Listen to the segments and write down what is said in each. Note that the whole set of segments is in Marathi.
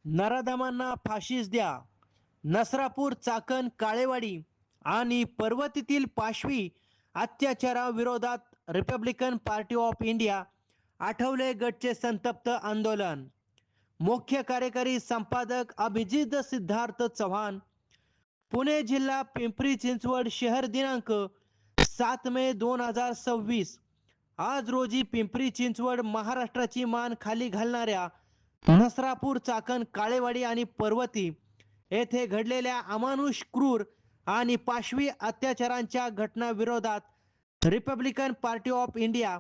नराधमांना फाशीस द्या. नसरापूर, चाकण, काळेवाडी आणि पर्वतीतील पाशवी अत्याचाराविरोधात republican party of India Athawale गटचे संतप्त आंदोलन. मुख्य कार्यकारी संपादक अभिजित सिद्धार्थ चव्हाण, पुणे जिल्हा, पिंपरी चिंचवड शहर, दिनांक 7 मे 2026. आज रोजी पिंपरी चिंचवड महाराष्ट्राची मान खाली घालणाऱ्या नसरापूर, चाकण, काळेवाडी आणि पर्वती येथे घडलेल्या अमानुष, क्रूर आणि पाशवी अत्याचारांच्या घटनाविरोधात republican party of India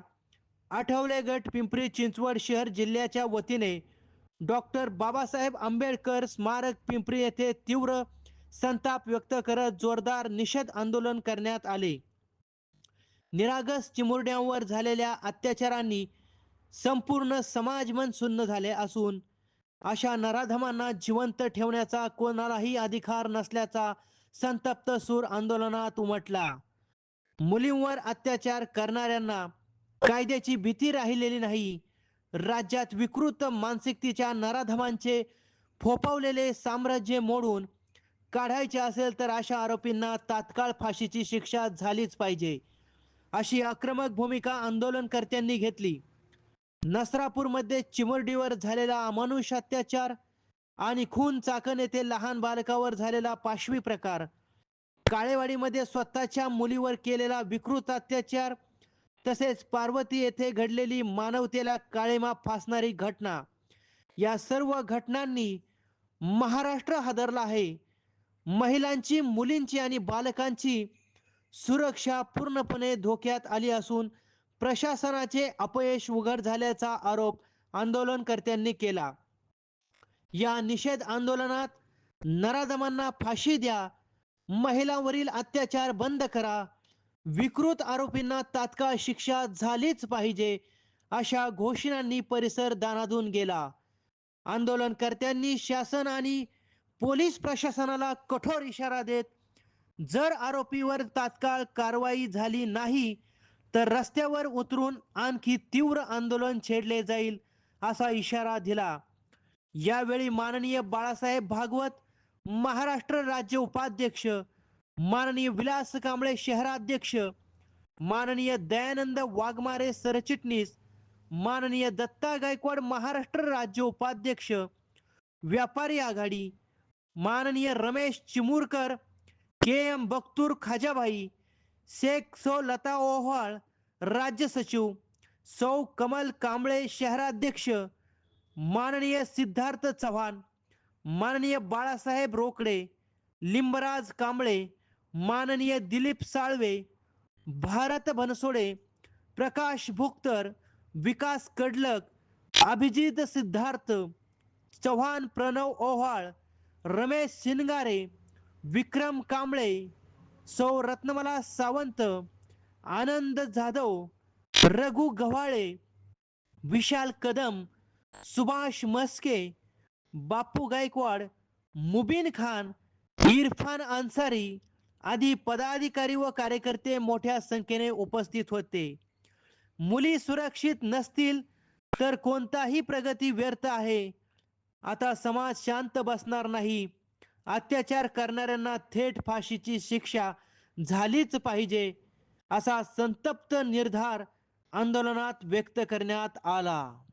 Athawale गट पिंपरी चिंचवड शहर जिल्ह्याच्या वतीने डॉक्टर बाबासाहेब आंबेडकर स्मारक पिंपरी येथे तीव्र संताप व्यक्त करत जोरदार निषेध आंदोलन करण्यात आले. निरागस चिमुरड्यांवर झालेल्या अत्याचारांनी संपूर्ण समाज मन सुन्न झाले असून अशा नराधमांना जिवंत ठेवण्याचा कोणालाही अधिकार नसल्याचा संतप्त सूर आंदोलनात उमटला. मुलींवर अत्याचार करणाऱ्यांना कायद्याची भीती राहिलेली नाही. राज्यात विकृत मानसिकतेच्या नराधमांचे फोफावलेले साम्राज्य मोडून काढायचे असेल तर अशा आरोपींना तात्काळ फाशीची शिक्षा झालीच पाहिजे, अशी आक्रमक भूमिका आंदोलनकर्त्यांनी घेतली. नसरापूरमध्ये चिमुरडीवर झालेला अमानुष अत्याचार आणि खून, चाकण येथे लहान बालकावर झालेला पाशवी प्रकार, काळेवाडीमध्ये स्वतःच्या मुलीवर केलेला विकृत अत्याचार, तसेच पार्वती येथे घडलेली मानवतेला काळिमा फासणारी घटना, या सर्व घटनांनी महाराष्ट्र हादरला आहे. महिलांची, मुलींची आणि बालकांची सुरक्षा पूर्णपणे धोक्यात आली असून प्रशासनाचे अपयश उघड झाल्याचा आरोप आंदोलनकर्त्यांनी केला. या निषेध आंदोलनात नराधमांना फाशी द्या, महिलांवरील अत्याचार बंद करा, विकृत आरोपींना तात्काळ शिक्षा झालीच पाहिजे, अशा घोषणांनी परिसर दानाधून गेला. आंदोलनकर्त्यांनी शासन आणि पोलीस प्रशासनाला कठोर इशारा देत जर आरोपीवर तात्काळ कारवाई झाली नाही तर रस्त्यावर उतरून आणखी तीव्र आंदोलन छेडले जाईल, असा इशारा दिला. यावेळी माननीय बाळासाहेब भागवत, महाराष्ट्र राज्य उपाध्यक्ष, माननीय विलास कांबळे शहराध्यक्ष, माननीय दयानंद वाघमारे सरचिटणीस, माननीय दत्ता गायकवाड महाराष्ट्र राज्य उपाध्यक्ष, व्यापारी आघाडी, माननीय रमेश चिमुरकर, के एम बख्तूर खाजाभाई, शेख सौ लता ओव्हाळ राज्य सचिव, सौ कमल कांबळे शहराध्यक्ष, माननीय सिद्धार्थ चव्हाण, माननीय बाळासाहेब रोकडे, लिंबराज कांबळे, माननीय दिलीप साळवे, भारत बनसोडे, प्रकाश भुक्तर, विकास कडलक, अभिजित सिद्धार्थ चव्हाण, प्रणव ओव्हाळ, रमेश सिनगारे, विक्रम कांबळे, सौ रत्नमाला सावंत, आनंद जाधव, रघु गव्हाळे, विशाल कदम, सुभाष मस्के, बापू गायकवाड, मुबीन खान, इरफान अन्सारी आदी पदाधिकारी व कार्यकर्ते मोठ्या संख्येने उपस्थित होते. मुली सुरक्षित नसतील तर कोणताही प्रगती व्यर्थ आहे. आता समाज शांत बसणार नाही. अत्याचार करणाऱ्यांना थेट फाशीची शिक्षा झालीच पाहिजे, असा संतप्त निर्धार आंदोलनात व्यक्त करण्यात आला.